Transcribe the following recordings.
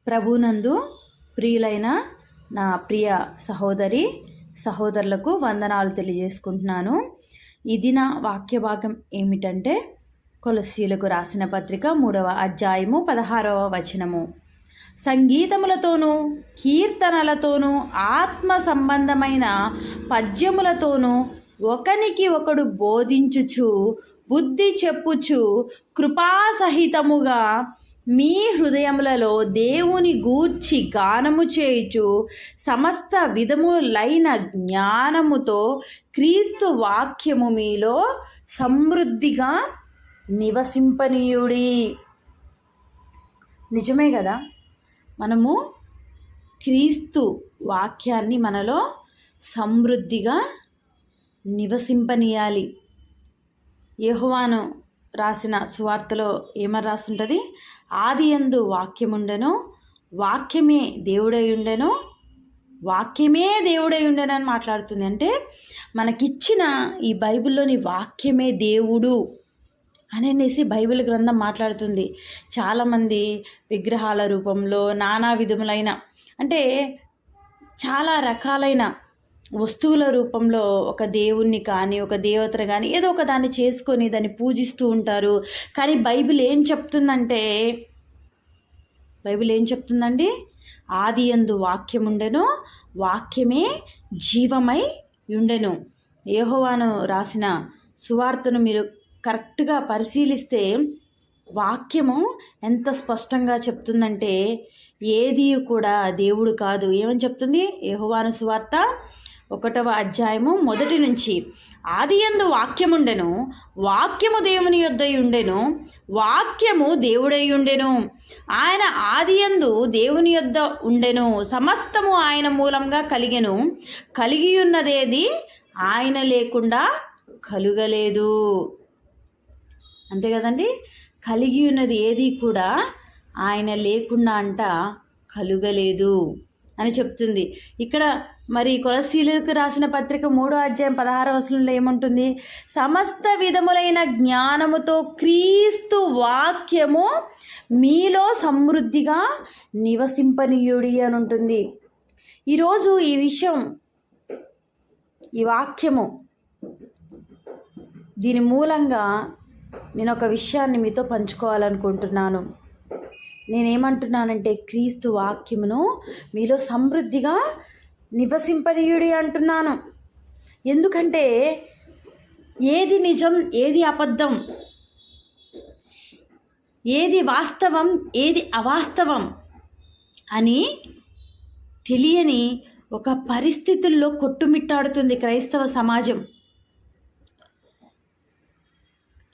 ప్రభునందు ప్రియులైన నా ప్రియ సహోదరులకు వందనాలు తెలియజేసుకుంటున్నాను. ఇది నా వాక్య భాగం ఏమిటంటే కొలస్సీలకు రాసిన పత్రిక 3వ అధ్యాయము 16వ వచనము. సంగీతములతోనూ కీర్తనలతోనూ ఆత్మ సంబంధమైన పద్యములతోనూ ఒకనికి ఒకడు బోధించుచు బుద్ధి చెప్పుచు కృపాసహితముగా మీ హృదయములలో దేవుని గూర్చి గానము చేయుచు సమస్త విధములైన జ్ఞానముతో క్రీస్తు వాక్యము మీలో సమృద్ధిగా నివసింపనీయుడి. నిజమే కదా, మనము క్రీస్తు వాక్యాన్ని మనలో సమృద్ధిగా నివసింపనీయాలి. యోహోవాను రాసిన సువార్తలో ఏమని రాస్తుంటుంది? ఆదియందు వాక్యముండెను, వాక్యమే దేవుడై ఉండెను, వాక్యమే దేవుడై ఉండెను అని మాట్లాడుతుంది. అంటే మనకిచ్చిన ఈ బైబిల్లోని వాక్యమే దేవుడు అనేసి బైబిల్ గ్రంథం మాట్లాడుతుంది. చాలామంది విగ్రహాల రూపంలో నానా విధములైన అంటే చాలా రకాలైన వస్తువుల రూపంలో ఒక దేవుణ్ణి కానీ ఒక దేవతను కానీ ఏదో ఒక దాన్ని చేసుకొని దాన్ని పూజిస్తూ ఉంటారు. కానీ బైబిల్ ఏం చెప్తుందండి? ఆదియందు వాక్యముండెను, వాక్యమే జీవమై ఉండెను. యెహోవాను రాసిన సువార్తను మీరు కరెక్ట్గా పరిశీలిస్తే వాక్యము ఎంత స్పష్టంగా చెప్తుందంటే ఏది కూడా దేవుడు కాదు. ఏమని చెప్తుంది? యెహోవాను సువార్త 1వ అధ్యాయము 1 నుంచి, ఆదియందు వాక్యముండెను, వాక్యము దేవుని యొద్ద ఉండెను, వాక్యము దేవుడై ఉండెను, ఆయన ఆదియందు దేవుని యొద్ద ఉండెను, సమస్తము ఆయన మూలంగా కలిగెను, కలిగి ఉన్నదేది ఆయన లేకుండా కలుగలేదు. అంతే కదండి, కలిగి ఉన్నది ఏది కూడా ఆయన లేకుండా కలుగలేదు అని చెప్తుంది. ఇక్కడ మరి కొలస్సీలకు రాసిన పత్రిక 3వ అధ్యాయం 16వ వచనంలో ఏముంటుంది? సమస్త విధములైన జ్ఞానముతో క్రీస్తు వాక్యము మీలో సమృద్ధిగా నివసింపనీయుడి అని ఉంటుంది. ఈరోజు ఈ విషయం, ఈ వాక్యము, దీని మూలంగా నేను ఒక విషయాన్ని మీతో పంచుకోవాలనుకుంటున్నాను. నేనేమంటున్నానంటే క్రీస్తు వాక్యమును మీలో సమృద్ధిగా నివసింపనీయుడి అంటున్నాను. ఎందుకంటే ఏది నిజం, ఏది అబద్ధం, ఏది వాస్తవం, ఏది అవాస్తవం అని తెలియని ఒక పరిస్థితుల్లో కొట్టుమిట్టాడుతుంది క్రైస్తవ సమాజం.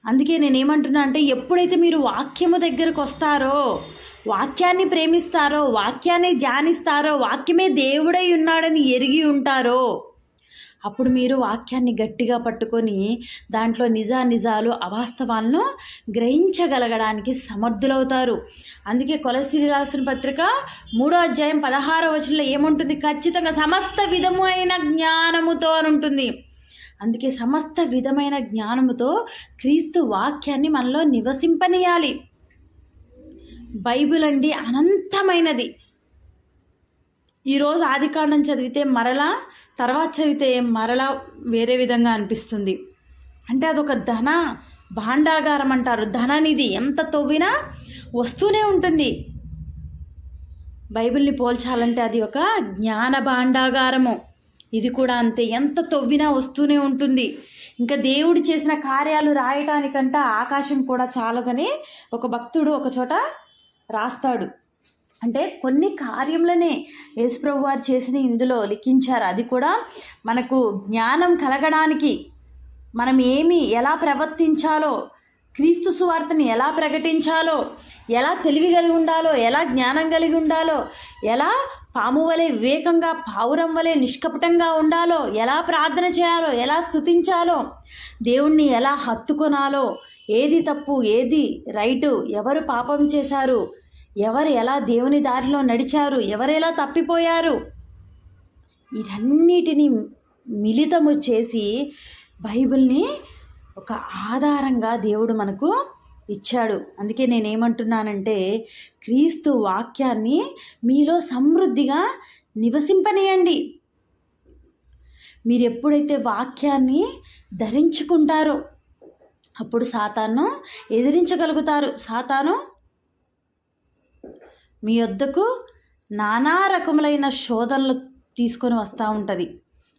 అందుకే నేనేమంటున్నా అంటే ఎప్పుడైతే మీరు వాక్యము దగ్గరకు వస్తారో, వాక్యాన్ని ప్రేమిస్తారో, వాక్యాన్ని ధ్యానిస్తారో, వాక్యమే దేవుడై ఉన్నాడని ఎరిగి ఉంటారో, అప్పుడు మీరు వాక్యాన్ని గట్టిగా పట్టుకొని దాంట్లో నిజాలు అవాస్తవాలను గ్రహించగలగడానికి సమర్థులవుతారు. అందుకే కొలస్సీలకు రాసిన పత్రిక 3వ అధ్యాయం 16వ వచనంలో ఏముంటుంది? ఖచ్చితంగా సమస్త విధమైన జ్ఞానముతో అని ఉంటుంది. అందుకే సమస్త విధమైన జ్ఞానముతో క్రీస్తు వాక్యాన్ని మనలో నివసింపనీయాలి. బైబిల్ అండి అనంతమైనది. ఈరోజు ఆదికాండం చదివితే మరలా తర్వాత చదివితే మరలా వేరే విధంగా అనిపిస్తుంది. అంటే అదొక ధన భాండాగారం అంటారు. ధననిధి ఎంత తవ్వినా వస్తూనే ఉంటుంది. బైబిల్ని పోల్చాలంటే అది ఒక జ్ఞాన భాండాగారము. ఇది కూడా అంతే, ఎంత తవ్వినా వస్తూనే ఉంటుంది. ఇంకా దేవుడు చేసిన కార్యాలు రాయటానికంటే ఆకాశం కూడా చాలదని ఒక భక్తుడు ఒక చోట రాస్తాడు. అంటే కొన్ని కార్యములనే యేసుప్రభు వారు చేసిన ఇందులో లిఖించారు. అది కూడా మనకు జ్ఞానం కలగడానికి, మనం ఎలా ప్రవర్తించాలో, క్రీస్తు సువార్తని ఎలా ప్రకటించాలో, ఎలా తెలివి కలిగి ఉండాలో, ఎలా జ్ఞానం కలిగి ఉండాలో, ఎలా పాము వలె వివేకంగా, పావురం వలె నిష్కపటంగా ఉండాలో, ఎలా ప్రార్థన చేయాలో, ఎలా స్తుతించాలో, దేవుణ్ణి ఎలా హత్తుకొనాలో, ఏది తప్పు ఏది రైటు, ఎవరు పాపం చేశారు, ఎవరు ఎలా దేవుని దారిలో నడిచారు, ఎవరు ఎలా తప్పిపోయారు, వీటన్నిటిని మిళితము చేసి బైబిల్ని ఒక ఆధారంగా దేవుడు మనకు ఇచ్చాడు. అందుకే నేనేమంటున్నానంటే క్రీస్తు వాక్యాన్ని మీలో సమృద్ధిగా నివసింపనీయండి. మీరు ఎప్పుడైతే వాక్యాన్ని ధరించుకుంటారో అప్పుడు సాతాను ఎదిరించగలుగుతారు. సాతాను మీ వద్దకు నానా రకములైన శోధనలు తీసుకొని వస్తూ ఉంటుంది.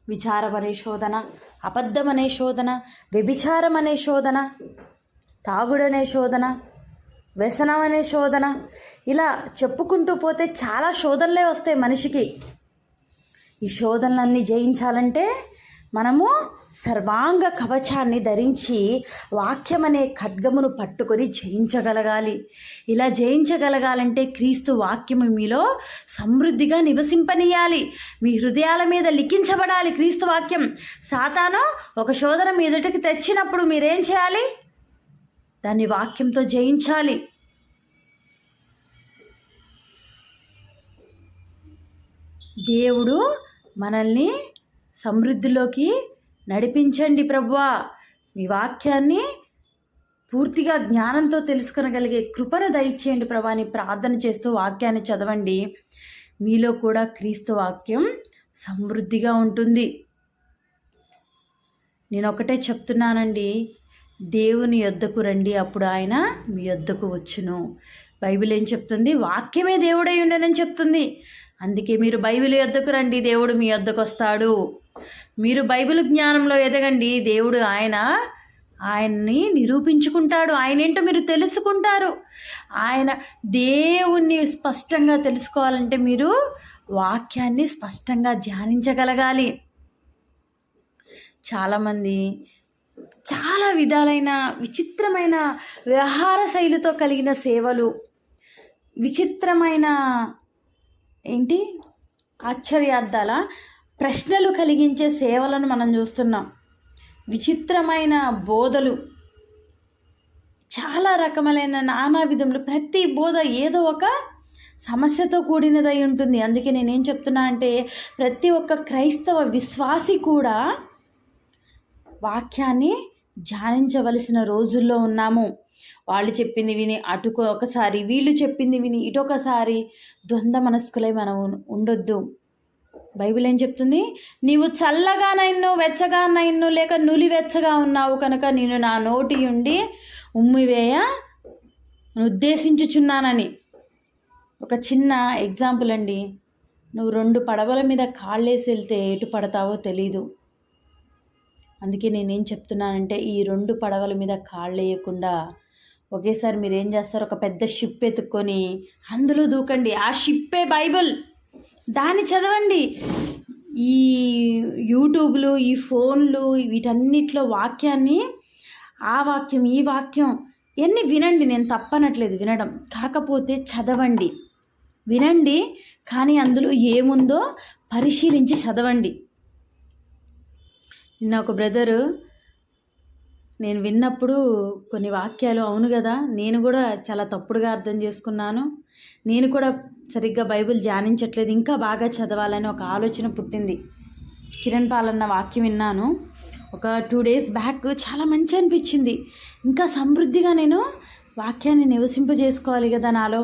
విచారం అనే శోధన, అబద్ధం అనే శోధన, వ్యభిచారం అనే శోధన, తాగుడనే శోధన, వ్యసనం అనే శోధన, ఇలా చెప్పుకుంటూ పోతే చాలా శోధనలే వస్తాయి మనిషికి. ఈ శోధనలన్నీ జయించాలంటే మనము సర్వాంగ కవచాన్ని ధరించి వాక్యం అనే ఖడ్గమును పట్టుకొని జయించగలగాలి. ఇలా జయించగలగాలంటే క్రీస్తు వాక్యము మీలో సమృద్ధిగా నివసింపనీయాలి. మీ హృదయాల మీద లిఖించబడాలి క్రీస్తు వాక్యం. సాతాను ఒక శోధన మీ ఎదుటికి తెచ్చినప్పుడు మీరేం చేయాలి? దాన్ని వాక్యంతో జయించాలి. దేవుడు మనల్ని సమృద్ధిలోకి నడిపించండి ప్రభువా. మీ వాక్యాన్ని పూర్తిగా జ్ఞానంతో తెలుసుకొనగలిగే కృపను దయచేయండి ప్రభా అని ప్రార్థన చేస్తూ వాక్యాన్ని చదవండి. మీలో కూడా క్రీస్తు వాక్యం సమృద్ధిగా ఉంటుంది. నేను ఒకటే చెప్తున్నానండి, దేవుని యొద్దకు రండి, అప్పుడు ఆయన మీ యొద్దకు వచ్చును. బైబిల్ ఏం చెప్తుంది? వాక్యమే దేవుడై ఉండనని చెప్తుంది. అందుకే మీరు బైబిల్ యొద్దకు రండి, దేవుడు మీ యొద్దకు వస్తాడు. మీరు బైబిల్ జ్ఞానంలో ఎదగండి, దేవుడు ఆయన్ని నిరూపించుకుంటాడు. ఆయన ఏంటో మీరు తెలుసుకుంటారు. ఆయన దేవుణ్ణి స్పష్టంగా తెలుసుకోవాలంటే మీరు వాక్యాన్ని స్పష్టంగా ధ్యానించగలగాలి. చాలామంది చాలా విధాలైన విచిత్రమైన వ్యవహార శైలితో కలిగిన సేవలు, విచిత్రమైన ఆశ్చర్యార్థాల ప్రశ్నలు కలిగించే సేవలను మనం చూస్తున్నాం. విచిత్రమైన బోధలు, చాలా రకములైన నానా విధములు. ప్రతి బోధ ఏదో ఒక సమస్యతో కూడినదై ఉంటుంది. అందుకే నేనేం చెప్తున్నా అంటే ప్రతి ఒక్క క్రైస్తవ విశ్వాసి కూడా వాక్యాన్ని ధ్యానించవలసిన రోజుల్లో ఉన్నాము. వాళ్ళు చెప్పింది విని అటుకు ఒకసారి, వీళ్ళు చెప్పింది విని ఇటొకసారి ద్వంద్వ మనస్కులై మనం ఉండొద్దు. బైబిల్ ఏం చెప్తుంది? నీవు చల్లగానైన్ను వెచ్చగానైన్ను లేక నులివెచ్చగా ఉన్నావు కనుక నేను నా నోటి నుండి ఉమ్మివేయ ఉద్దేశించుచున్నానని. ఒక చిన్న ఎగ్జాంపుల్ అండి. నువ్వు 2 పడవల మీద కాళ్ళేసి వెళ్తే ఎటు పడతావో తెలీదు. అందుకే నేనేం చెప్తున్నానంటే ఈ 2 పడవల మీద కాళ్ళు వేయకుండా ఒకేసారి మీరు ఏం చేస్తారు? ఒక పెద్ద షిప్ ఎత్తుక్కొని అందులో దూకండి. ఆ షిప్పే బైబిల్. దాన్ని చదవండి. ఈ యూట్యూబ్లు, ఈ ఫోన్లు, వీటన్నిటిలో వాక్యాన్ని, ఆ వాక్యం ఈ వాక్యం ఎన్ని వినండి, నేను తప్పనట్లేదు వినడం. కాకపోతే చదవండి, వినండి, కానీ అందులో ఏముందో పరిశీలించి చదవండి. నిన్న ఒక బ్రదరు నేను విన్నప్పుడు కొన్ని వాక్యాలు అవును కదా, నేను కూడా చాలా తప్పుడుగా అర్థం చేసుకున్నాను, నేను కూడా సరిగ్గా బైబిల్ ధ్యానించట్లేదు, ఇంకా బాగా చదవాలని ఒక ఆలోచన పుట్టింది. కిరణ్ పాలన్న వాక్యం విన్నాను ఒక 2 days బ్యాక్. చాలా మంచి అనిపించింది. ఇంకా సమృద్ధిగా నేను వాక్యాన్ని నివసింపజేసుకోవాలి కదా నాలో.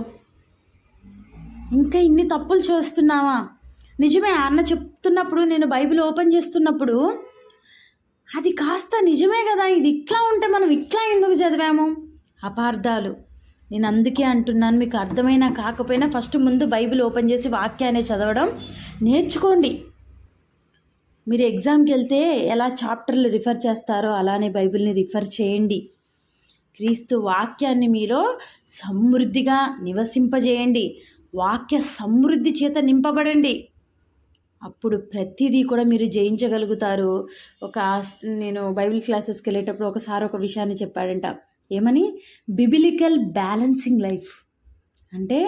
ఇంకా ఇన్ని తప్పులు చేస్తున్నావా? నిజమే, అన్న చెప్తున్నప్పుడు నేను బైబిల్ ఓపెన్ చేస్తున్నప్పుడు అది కాస్త నిజమే కదా, ఇది ఇట్లా ఉంటే మనం ఇట్లా ఎందుకు చదివాము? అపార్థాలు. నేను అందుకే అంటున్నాను, మీకు అర్థమైనా కాకపోయినా ఫస్ట్ ముందు బైబిల్ ఓపెన్ చేసి వాక్యాన్ని చదవడం నేర్చుకోండి. మీరు ఎగ్జామ్కి వెళ్తే ఎలా చాప్టర్లు రిఫర్ చేస్తారో అలానే బైబిల్ని రిఫర్ చేయండి. క్రీస్తు వాక్యాన్ని మీలో సమృద్ధిగా నివసింపజేయండి. వాక్య సమృద్ధి చేత నింపబడండి. అప్పుడు ప్రతిదీ కూడా మీరు జయించగలుగుతారు. నేను బైబిల్ క్లాసెస్కి వెళ్ళేటప్పుడు ఒకసారి ఒక విషయాన్ని చెప్పాడంట. ఏమని? బిబిలికల్ బ్యాలెన్సింగ్ లైఫ్ అంటే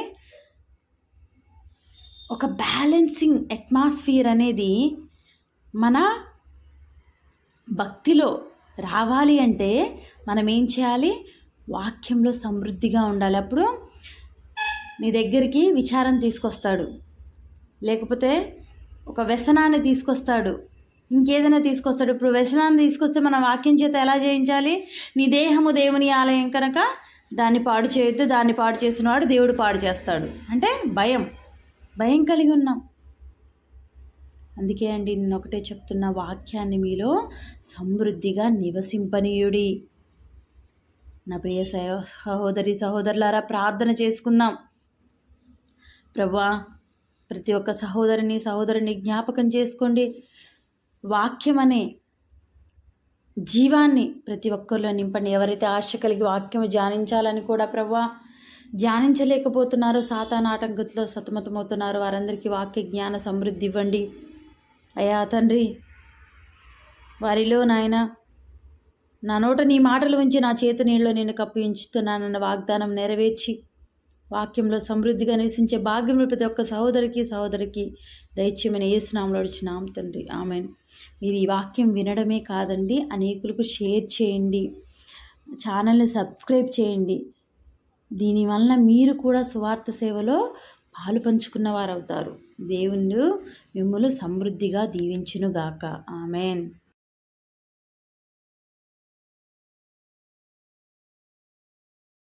ఒక బ్యాలెన్సింగ్ అట్మాస్ఫియర్ అనేది మన భక్తిలో రావాలి అంటే మనం ఏం చేయాలి? వాక్యంలో సమృద్ధిగా ఉండాలి. అప్పుడు నీ దగ్గరికి విచారం తీసుకొస్తాడు, లేకపోతే ఒక వ్యసనాన్ని తీసుకొస్తాడు, ఇంకేదైనా తీసుకొస్తాడు. ఇప్పుడు వ్యసనాన్ని తీసుకొస్తే మనం వాక్యం చేత ఎలా జయించాలి? నీ దేహము దేవుని ఆలయం కనుక దాన్ని పాడు చేయొద్దు, దాన్ని పాడు చేసినవాడు దేవుడు పాడు చేస్తాడు అంటే భయం కలిగి ఉన్నాం. అందుకే అండి నేను ఒకటే చెప్తున్న, వాక్యాన్ని మీలో సమృద్ధిగా నివసింపనీయుడి. నా ప్రియ సహోదరులారా, ప్రార్థన చేసుకుందాం. ప్రభువా, ప్రతి ఒక్క సహోదరుని జ్ఞాపకం చేసుకోండి. వాక్యం అనే జీవాన్ని ప్రతి ఒక్కరిలో నింపండి. ఎవరైతే ఆశ కలిగి వాక్యం ధ్యానించాలని కూడా ప్రభువా ధ్యానించలేకపోతున్నారో, సాతాను ఆటంకంతో సతమతమవుతున్నారో, వారందరికీ వాక్య జ్ఞాన సమృద్ధి ఇవ్వండి అయ్యా తండ్రి. వారిలో నాయన నా నోట నీ మాటలు ఉంచి నా చేతి నీళ్ళలో నేను కప్పించుతున్నానన్న వాగ్దానం నెరవేర్చి వాక్యంలో సమృద్ధిగా నివసించే భాగ్యం ప్రతి ఒక్క సహోదరికి దైత్యమైన యేసునామములో అడుగుచున్నాం తండ్రి, ఆమేన్. మీరు ఈ వాక్యం వినడమే కాదండి, అనేకులకు షేర్ చేయండి, ఛానల్ని సబ్స్క్రైబ్ చేయండి. దీనివలన మీరు కూడా సువార్త సేవలో పాలు పంచుకున్న వారు అవుతారు. దేవుడు మిమ్మల్ని సమృద్ధిగా దీవించునుగాక. ఆమేన్.